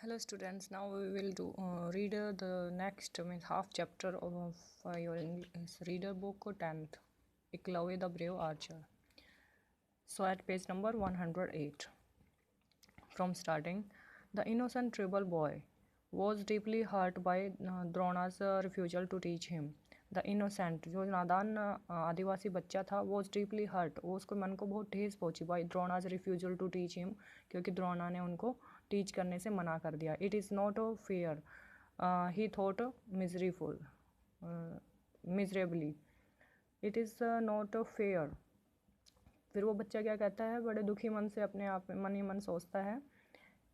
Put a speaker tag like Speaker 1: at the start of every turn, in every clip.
Speaker 1: Hello students, now we will read the next half chapter of your English reader book 10th, Eklavya the Brave Archer. So at page number 108, from starting, the innocent tribal boy was deeply hurt by Drona's refusal to teach him. The innocent जो नादान आदिवासी बच्चा था वो deeply hurt, वो उसको मन को बहुत ठेस पहुंची by Drona's refusal to teach him, क्योंकि द्रोणा ने उनको टीच करने से मना कर दिया. It is not a fair, he thought miseryful miserably, it is not a fair. फिर वो बच्चा क्या कहता है, बड़े दुखी मन से अपने आप में मन ही मन सोचता है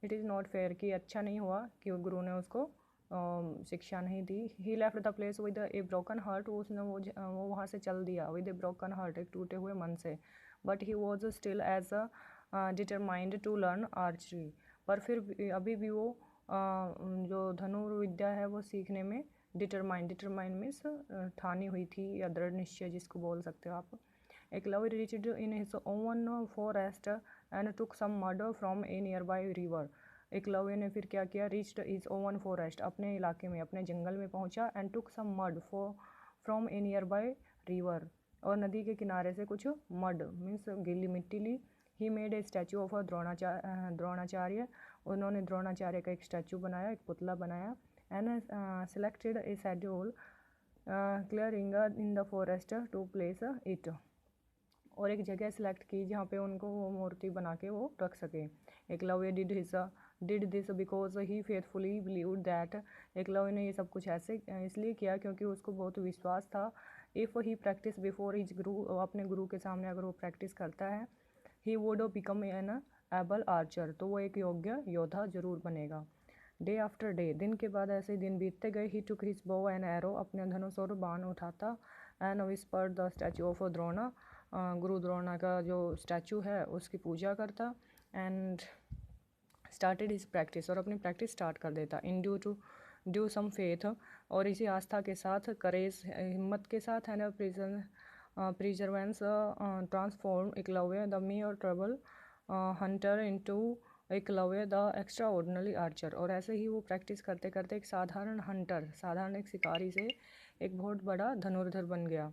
Speaker 1: इट इज़ नॉट फेयर, कि अच्छा नहीं हुआ कि गुरु ने उसको शिक्षा नहीं दी. He left the place with a broken heart, उसने वो वहाँ से चल दिया विद ए ब्रोकन हार्ट, एक टूटे हुए मन से. But he was still as a determined to learn archery, पर फिर अभी भी वो जो धनुर्विद्या है वो सीखने में डिटरमाइंड मीन्स ठानी हुई थी, या दृढ़ निश्चय जिसको बोल सकते हो आप. Eklavya reached in his own forest and took some mud from a nearby river. Eklavya ने फिर क्या किया, रीच्ड इज ओवन फॉरेस्ट, अपने इलाके में अपने जंगल में पहुंचा, and took some mud from a nearby river, और नदी के किनारे से कुछ मड मीन्स गीली मिट्टी ली. He made a statue of Dronacharya, उन्होंने द्रोणाचार्य का एक स्टैचू बनाया, एक पुतला बनाया. And selected a secluded clearing in the forest to place it, और एक जगह सेलेक्ट की जहाँ पे उनको वो मूर्ति बना के वो रख सके. Eklavya did this because he faithfully believed that, Eklavya ने ये सब कुछ ऐसे इसलिए किया क्योंकि उसको बहुत विश्वास था. If he practice before his गुरु, अपने गुरु के सामने अगर वो प्रैक्टिस करता है, he would become an able Archer, तो वो एक योग्य योद्धा जरूर बनेगा. डे आफ्टर डे, दिन के बाद ऐसे दिन बीतते गए. He took his bow and arrow, अपने धनुष और बाण उठाता. And whispered the statue of Drona, Guru Drona का जो स्टैचू है उसकी पूजा करता. एंड स्टार्टेड हिज प्रैक्टिस, और अपनी प्रैक्टिस स्टार्ट कर देता. इन ड्यू सम फेथ, और इसी आस्था के साथ, करेज हिम्मत के साथ, and प्रिजर्वेंस transform Eklavya the mere trouble Hunter into Eklavya the extra ordinary Archer, और ऐसे ही वो प्रैक्टिस करते करते एक साधारण हंटर, साधारण एक शिकारी से एक बहुत बड़ा धनुर्धर बन गया.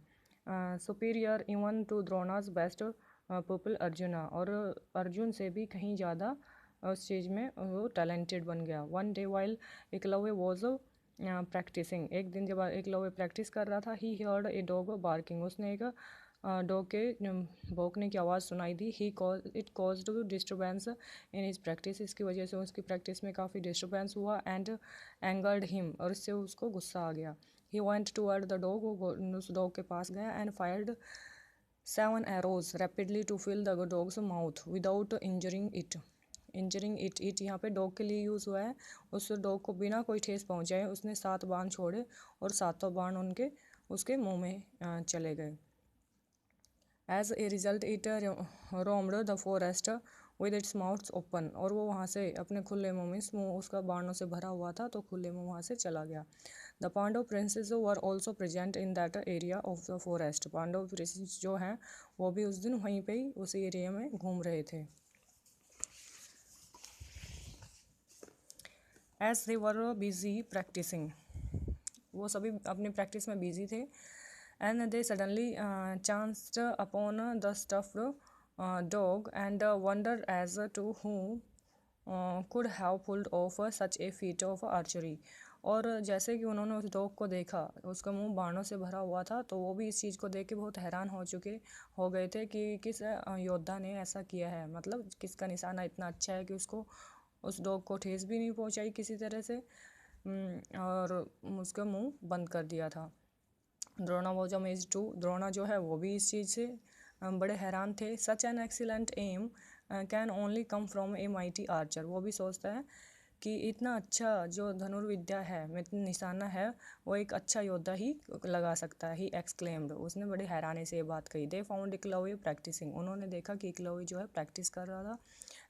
Speaker 1: Superior even to Drona's best people Arjuna, और अर्जुन से भी कहीं ज़्यादा उस चीज़ में वो टैलेंटेड बन गया. One day while Eklavya was practicing, एक दिन जब एकलव्य प्रैक्टिस कर रहा था, he heard a dog barking, उसने एक डॉग के भौंकने की आवाज़ सुनाई दी. It caused disturbance in his practice, इसकी वजह से उसकी प्रैक्टिस में काफ़ी डिस्टर्बेंस हुआ. एंड एंगर्ड हिम, और इससे उसको गुस्सा आ गया. He went toward the dog, उस डॉग के पास गया. And fired 7 arrows rapidly to fill the dog's mouth without injuring it. It यहाँ पे डॉग के लिए यूज़ हुआ है. उस डॉग को बिना कोई ठेस पहुँचाए उसने 7 बाण छोड़े, और 7 बाण उसके मुंह में चले गए. As a result it roamed the forest with its mouths open, और वो वहाँ से अपने खुले मुँह में, मुँह उसका बाणों से भरा हुआ था तो खुले मुँह वहाँ से चला गया. The Pandav princes were also present in that area of the forest, Pandav princes जो हैं वो भी उस दिन वहीं पे ही उस एरिया में घूम रहे थे. As they were busy practising, वो सभी अपनी प्रैक्टिस में बिजी थे. And they suddenly chanced upon the stuffed dog and wonder as to who could have pulled off such a feat of archery, और जैसे कि उन्होंने उस डॉग को देखा, उसका मुंह बाणों से भरा हुआ था, तो वो भी इस चीज़ को देख के बहुत हैरान हो गए थे कि किस योद्धा ने ऐसा किया है, मतलब किसका निशाना इतना अच्छा है कि उसको उस डॉग को ठेस भी नहीं पहुंचाई किसी तरह से, और उसका मुंह बंद कर दिया था. Drona was amazed too, Drona जो है वो भी इस चीज़ से बड़े हैरान थे. Such an excellent aim can only come from a mighty archer, वो भी सोचता है कि इतना अच्छा जो धनुर्विद्या है, निशाना है, वो एक अच्छा योद्धा ही लगा सकता है. ही एक्सक्लेम्ड, उसने बड़ी हैरानी से ये बात कही. दे फाउंड एकलव्य प्रैक्टिसिंग, उन्होंने देखा कि एकलव्य जो है प्रैक्टिस कर रहा था.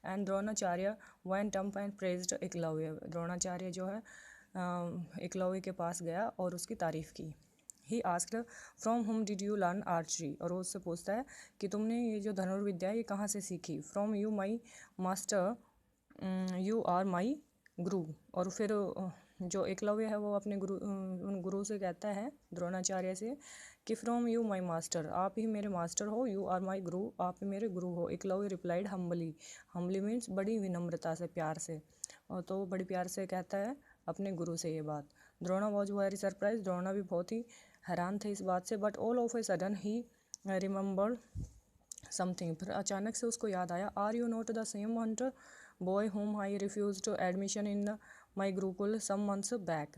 Speaker 1: And Dronacharya went up and praised Eklavya, Dronacharya जो है एकलव्य के पास गया और उसकी तारीफ़ की. ही आस्क्ड फ्रॉम हुम डिड यू लर्न आर्चरी, और वो उससे पूछता है कि तुमने ये जो धनुर्विद्या ये कहाँ से सीखी. From you my master, you are my guru. और फिर जो एकलव्य है वो अपने गुरु से कहता है, द्रोणाचार्य से, कि फ्रॉम यू माई मास्टर, आप ही मेरे मास्टर हो, यू आर माई गुरु, आप ही मेरे गुरु हो। Eklavya replied humbly, humbly means बड़ी विनम्रता से, प्यार से, और तो बड़ी प्यार से कहता है अपने गुरु से ये बात। Drona was very surprise, Drona भी बहुत ही हैरान थे इस बात से। But all of a sudden he remembered something, फिर अचानक से उसको याद आया, are you not the same hunter boy whom I refuse to admission in my gurukul some months back,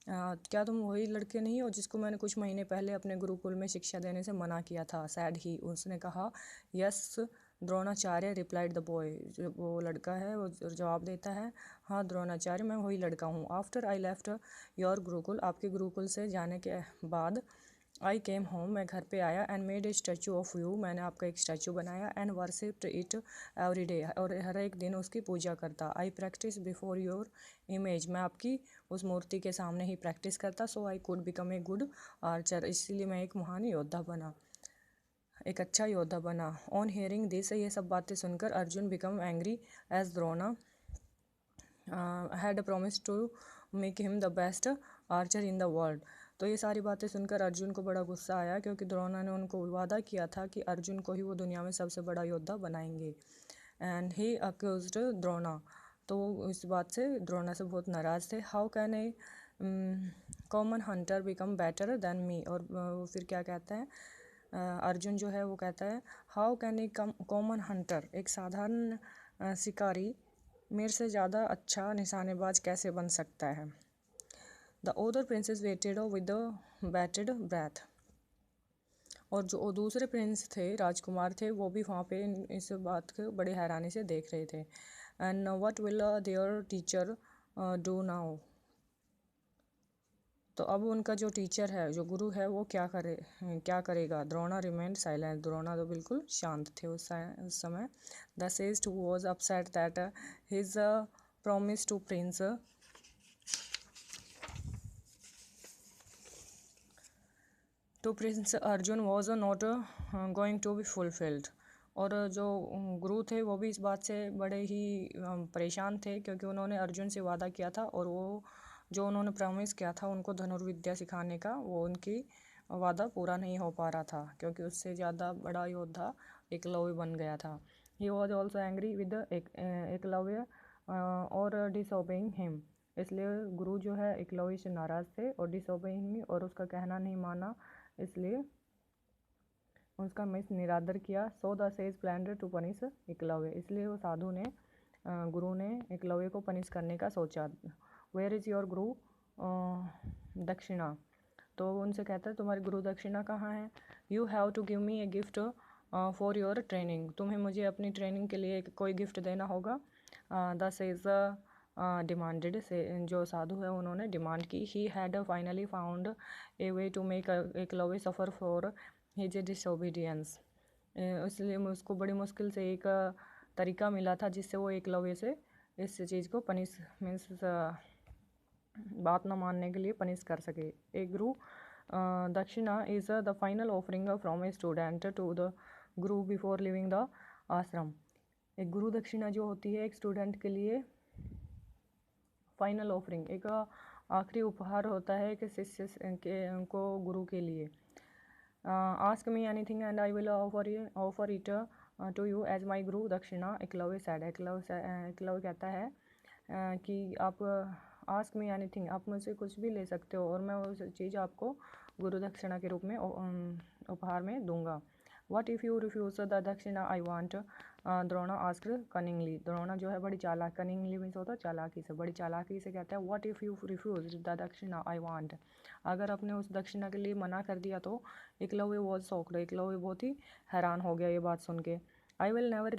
Speaker 1: क्या तुम वही लड़के नहीं हो जिसको मैंने कुछ महीने पहले अपने गुरुकुल में शिक्षा देने से मना किया था। सैड ही, उसने कहा। Yes Dronacharya replied the boy, जो वो लड़का है वो जवाब देता है, हाँ द्रोणाचार्य मैं वही लड़का हूँ। After I left your Gurukul, आपके गुरुकुल से जाने के बाद, आई केम होम, मैं घर पे आया, and made a statue of you, मैंने आपका एक स्टैचू बनाया, and worshipped it every day, और हर एक दिन उसकी पूजा करता। I practice before your image, मैं आपकी उस मूर्ति के सामने ही प्रैक्टिस करता। So I could become a good archer, इसीलिए मैं एक महान योद्धा बना, एक अच्छा योद्धा बना। ऑन हियरिंग दिस, ये सब बातें सुनकर Arjun become angry as Drona had promise to make him the best archer in the world. तो ये सारी बातें सुनकर अर्जुन को बड़ा गुस्सा आया, क्योंकि द्रोणा ने उनको वादा किया था कि अर्जुन को ही वो दुनिया में सबसे बड़ा योद्धा बनाएंगे। एंड ही अक्यूज्ड द्रोणा, तो वो इस बात से द्रोणा से बहुत नाराज़ थे। How can a common Hunter become better than me, और वो फिर क्या कहते हैं, अर्जुन जो है वो कहता है, how can a common Hunter, एक साधारण शिकारी मेरे से ज़्यादा अच्छा निशानेबाज कैसे बन सकता है। The other princes waited with bated breath, और जो दूसरे प्रिंस थे, राजकुमार थे, वो भी वहाँ पे इस बात को बड़े हैरानी से देख रहे थे। And what will there teacher do now, तो अब उनका जो टीचर है, जो गुरु है, वो क्या करेगा। द्रोणा रिमेंड साइलेंट, द्रोणा तो बिल्कुल शांत थे उस समय। The sage was upset that his promise to prince Arjun was not going to be fulfilled, और जो गुरु थे वो भी इस बात से बड़े ही परेशान थे, क्योंकि उन्होंने अर्जुन से वादा किया था, और वो जो उन्होंने प्रॉमिस किया था उनको धनुर्विद्या सिखाने का, वो उनकी वादा पूरा नहीं हो पा रहा था, क्योंकि उससे ज़्यादा बड़ा योद्धा एकलव्य बन गया था। He was also angry with Eklavya और डिसओबेइंग हिम, इसलिए गुरु जो है एकलव्य से नाराज़ थे, और डिसओबेइंग, और उसका कहना नहीं माना, इसलिए उसका मिस निरादर किया। So the sage plan to punish Eklavya, इसलिए वो साधु ने, गुरु ने एकलव्य को पनिश करने का सोचा। वेयर इज़ योर गुरु दक्षिणा, तो उनसे कहता है तुम्हारी गुरु दक्षिणा कहाँ है। You have to give me a gift for your training, तुम्हें मुझे अपनी ट्रेनिंग के लिए कोई गिफ्ट देना होगा। द सेज डिमांडेड, से जो साधु है उन्होंने डिमांड की। He had finally found a way to make Eklavya suffer for his disobedience, इसलिए उसको बड़ी मुश्किल से एक तरीका मिला था जिससे वो एकलव्य से इस चीज़ को पनिश मीन्स बात न मानने के लिए पनिश कर सके। A guru dakshina is the final offering from a student to the guru before leaving the ashram, एक गुरु दक्षिणा जो होती है एक स्टूडेंट के लिए फाइनल ऑफरिंग, एक आखिरी उपहार होता है कि शिष्य के को गुरु के लिए। Ask me anything and I will offer it to you as my guru dakshina, Eklavya sad, Eklavya कहता है कि आप आस्क मी एनीथिंग, आप मुझसे कुछ भी ले सकते हो, और मैं उस चीज़ आपको गुरु दक्षिणा के रूप में उपहार में दूंगा। What if you refuse the dakshina I want, Drona asked cunningly, Drona जो है बड़ी चालाक, कनिंगली मीन्स होता है चालाकी से, बड़ी चालाकी से कहता है what if you refuse the dakshina I want, अगर आपने उस दक्षिणा के लिए मना कर दिया तो। एकलव्य वॉज शॉक्ड, एकलव्य बहुत ही हैरान हो गया ये बात सुन के। I will never